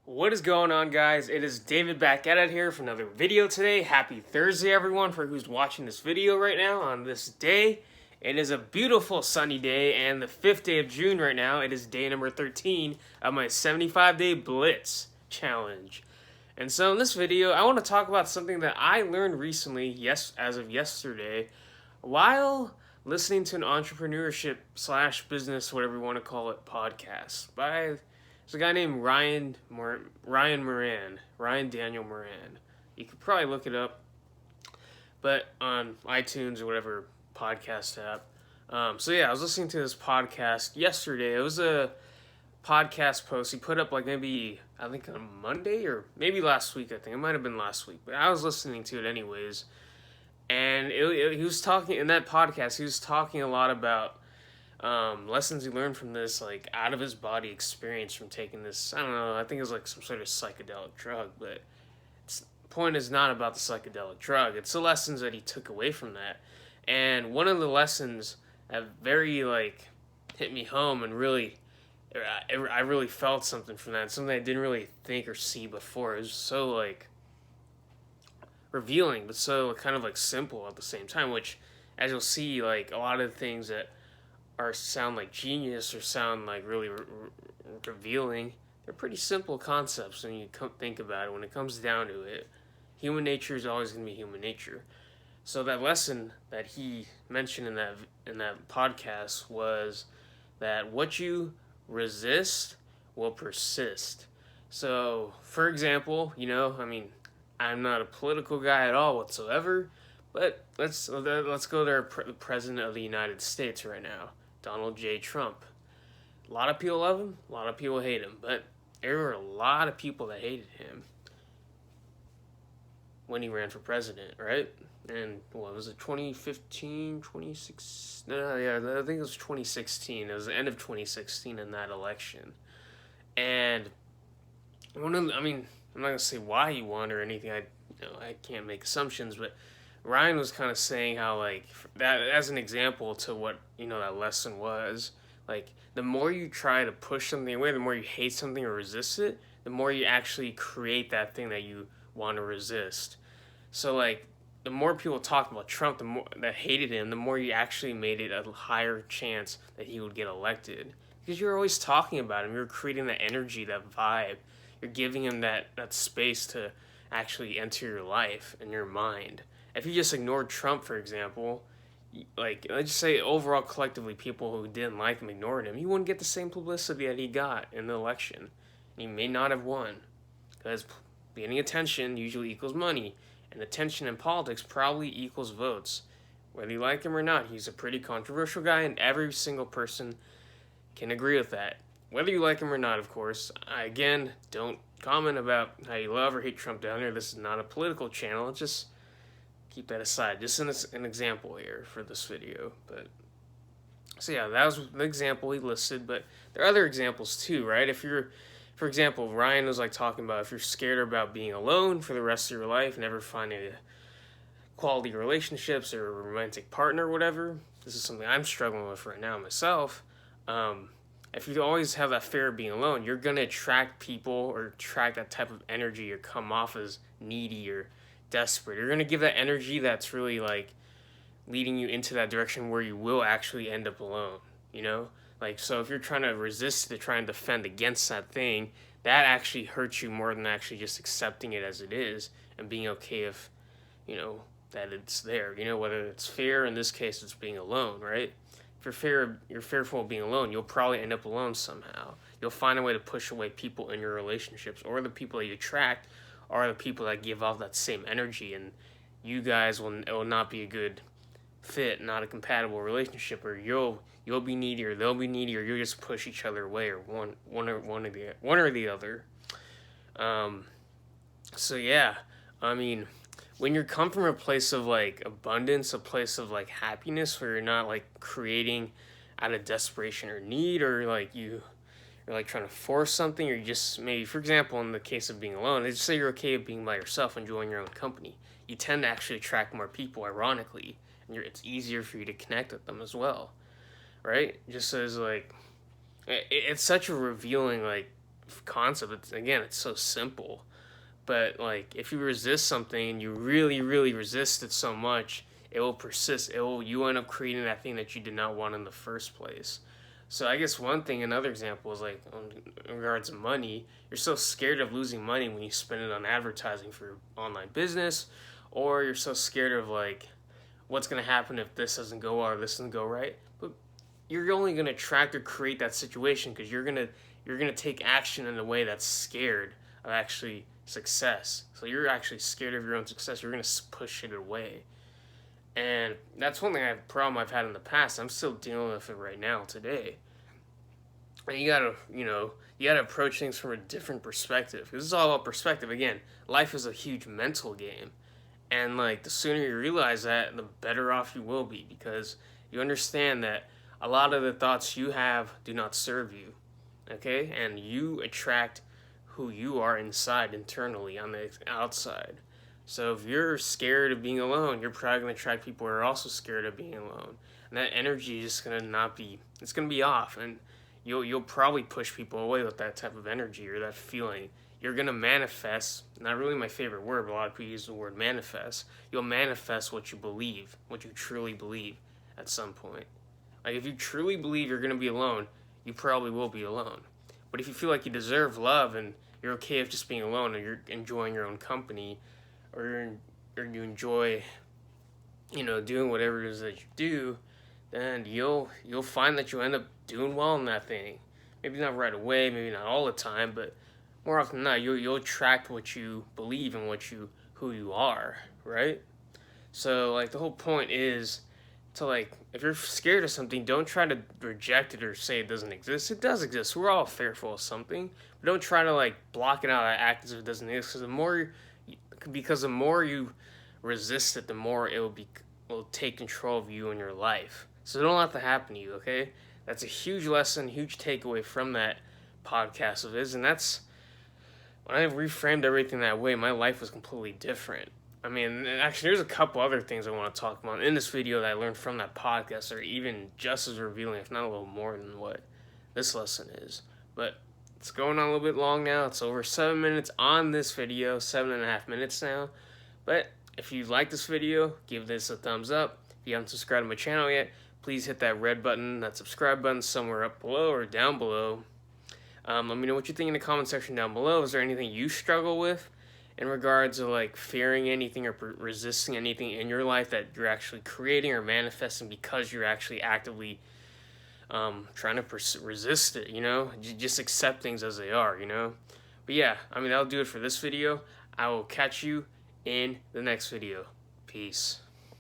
What is going on, guys? It is David back at it here for another video today. Happy Thursday, everyone, for who's watching this video right now on this day. It is a beautiful sunny day, and the 5th day of June right now. It is day number 13 of my 75-day Blitz challenge. And so in this video, I want to talk about something that I learned recently, as of yesterday, while listening to an entrepreneurship / business, whatever you want to call it, podcast by there's a guy named Ryan Daniel Moran. You could probably look it up, but on iTunes or whatever podcast app. So yeah, I was listening to this podcast yesterday. It was a podcast post he put up I think on Monday or maybe last week. I think it might have been last week, but I was listening to it anyways. And he was talking in that podcast. He was talking a lot about lessons he learned from this, out of his body experience from taking this. I don't know. I think it was some sort of psychedelic drug, but the point is not about the psychedelic drug. It's the lessons that he took away from that. And one of the lessons that very hit me home and really, I really felt something from that. Something I didn't really think or see before. It was so revealing, but so kind of simple at the same time. Which, as you'll see, a lot of the things that sound like genius or sound really revealing, they're pretty simple concepts when you think about it. When it comes down to it, human nature is always going to be human nature. So that lesson that he mentioned in that podcast was that what you resist will persist. So, for example, I'm not a political guy at all whatsoever, but let's go to the President of the United States right now, Donald J. Trump. A lot of people love him, a lot of people hate him, but there were a lot of people that hated him when he ran for president, right? And what was it, 2015, 26? Yeah, I think it was 2016. It was the end of 2016 in that election. And I'm not going to say why he won or anything. I can't make assumptions, but Ryan was kind of saying how that as an example to what that lesson was. The more you try to push something away, the more you hate something or resist it, the more you actually create that thing that you want to resist. So the more people talked about Trump, the more that hated him, the more you actually made it a higher chance that he would get elected, because you're always talking about him. You're creating that energy, that vibe. You're giving him that space to actually enter your life and your mind. If you just ignored Trump, for example, let's just say overall collectively people who didn't like him ignored him, he wouldn't get the same publicity that he got in the election. He may not have won, because getting attention usually equals money, and attention in politics probably equals votes. Whether you like him or not, he's a pretty controversial guy, and every single person can agree with that. Whether you like him or not, of course. Again, don't comment about how you love or hate Trump down there. This is not a political channel. Just keep that aside. Just an example here for this video. But so yeah, that was the example he listed. But there are other examples too, right? If you're, for example, Ryan was talking about if you're scared about being alone for the rest of your life, never finding a quality relationships or a romantic partner or whatever. This is something I'm struggling with right now myself. If you always have that fear of being alone, you're going to attract people or attract that type of energy or come off as needy or desperate. You're going to give that energy that's really leading you into that direction where you will actually end up alone, So if you're trying to resist to try and defend against that thing, that actually hurts you more than actually just accepting it as it is and being okay if, that it's there, whether it's fear, in this case it's being alone, right? If you're fearful of being alone, you'll probably end up alone somehow. You'll find a way to push away people in your relationships, or the people that you attract are the people that give off that same energy, and you guys it will not be a good fit, not a compatible relationship, or you'll be needy or they'll be needy, or you'll just push each other away, or one or the other. So yeah, when you come from a place of abundance, a place of happiness, where you're not creating out of desperation or need, or you're trying to force something, or you just maybe, for example, in the case of being alone, let's say you're okay with being by yourself, enjoying your own company. You tend to actually attract more people, ironically, and it's easier for you to connect with them as well, right? Just as it's such a revealing concept. It's so simple. But like, if you resist something and you really, really resist it so much, it will persist. You end up creating that thing that you did not want in the first place. So I guess another example is like in regards to money. You're so scared of losing money when you spend it on advertising for online business, or you're so scared of like what's gonna happen if this doesn't go well or this doesn't go right. But you're only gonna attract or create that situation because you're gonna take action in a way that's scared of actually success. So you're actually scared of your own success. You're gonna push it away. And that's one problem I've had in the past. I'm still dealing with it right now today. And you gotta approach things from a different perspective. This is all about perspective. Again, life is a huge mental game. And like the sooner you realize that, the better off you will be, because you understand that a lot of the thoughts you have do not serve you. Okay? And you attract who you are inside, internally, on the outside. So if you're scared of being alone, you're probably going to attract people who are also scared of being alone. And that energy is just going to it's going to be off. And you'll probably push people away with that type of energy or that feeling. You're going to manifest, not really my favorite word, but a lot of people use the word manifest. You'll manifest what you believe, what you truly believe at some point. Like if you truly believe you're going to be alone, you probably will be alone. But if you feel like you deserve love and you're okay with just being alone, or you're enjoying your own company, or you enjoy, doing whatever it is that you do, then you'll find that you end up doing well in that thing. Maybe not right away, maybe not all the time, but more often than not, you'll attract what you believe and who you are, right? So like the whole point is to like, if you're scared of something, don't try to reject it or say it doesn't exist. It does exist. We're all fearful of something, but don't try to like block it out or act as if it doesn't exist. Because the more you resist it, the more it will take control of you and your life. So don't let that happen to you, okay? That's a huge lesson, huge takeaway from that podcast of his, and that's when I reframed everything that way, my life was completely different. I mean, actually, there's a couple other things I want to talk about in this video that I learned from that podcast that are even just as revealing, if not a little more than what this lesson is. But it's going on a little bit long now. It's over 7 minutes on this video, 7.5 minutes now. But if you like this video, give this a thumbs up. If you haven't subscribed to my channel yet, please hit that red button, that subscribe button somewhere up below or down below. Let me know what you think in the comment section down below. Is there anything you struggle with in regards to like fearing anything or resisting anything in your life that you're actually creating or manifesting because you're actually actively trying to resist it, just accept things as they are, But yeah, that'll do it for this video. I will catch you in the next video. Peace.